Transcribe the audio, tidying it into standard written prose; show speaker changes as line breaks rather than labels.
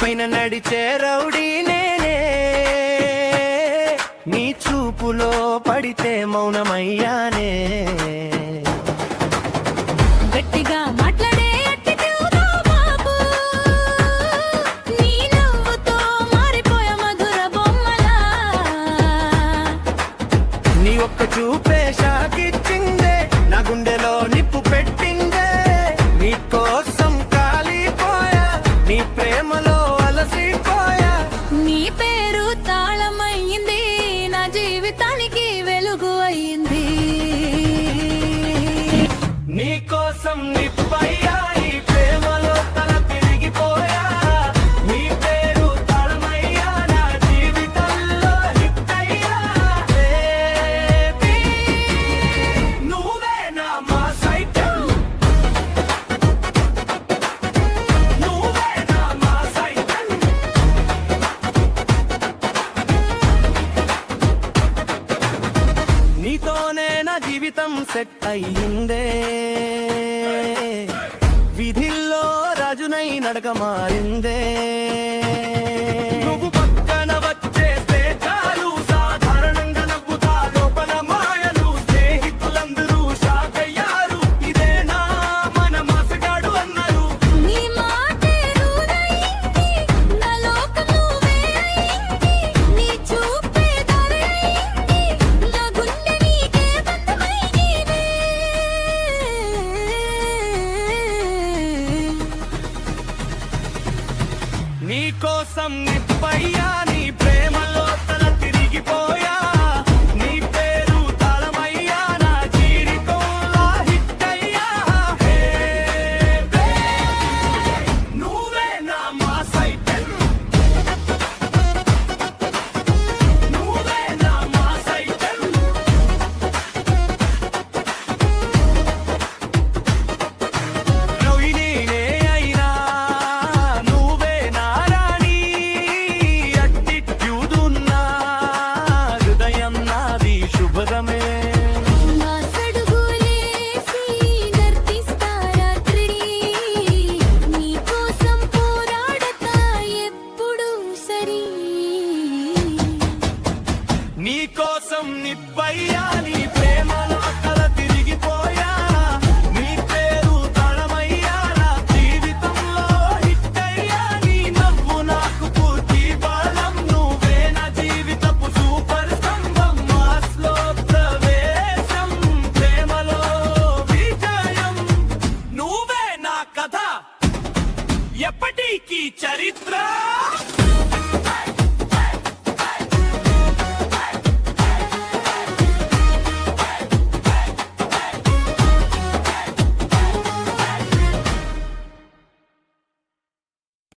పైన నడిచే రౌడీ నేనే, నీ చూపులో పడితే మౌనమయ్యానే.
గట్టిగా మాట్లాడే attitude బాబు, నీ నవ్వుతో మారిపోయే మధుర బొమ్మలా.
నీ ఒక్క చూపే షాకిచ్చిందే, నా గుండెలో నిప్పు పెట్టిందే. నీ కోసం కాలిపోయా, నీ ప్రేమలో అలసిపోయా.
నీ పేరు తాళమయ్యింది, నా జీవితానికి వెలుగు అయ్యింది.
నీ కోసం నిప్పయ్యా, ఈ ప్రేమలో తల తిరిగిపోయా. నీ పేరు తాళమయ్యా, నా జీవితంలో హిట్టయ్యా. బేబీ, నువ్వే నా మా సైతం, నువ్వే నా మా సైతం. నీతోనే నా జీవితం సెట్ అయ్యిందే, విధిల్లో రాజునై నడక మారిందే. నువ్వు పక్కన వచ్చేస్తే చాలు, సాధారణంగా నవ్వుతా లోపల మాయలు. స్నేహితులందరూ షాక్ అయ్యారు, ఇదేనా మన మసగాడు అన్నారు.
నీ మాటే రూలయింది, నా లోకం నువ్వే అయింది. నీ చూపే దారైంది, నా గుండె నీకే బంధమైంది.
నీ కోసం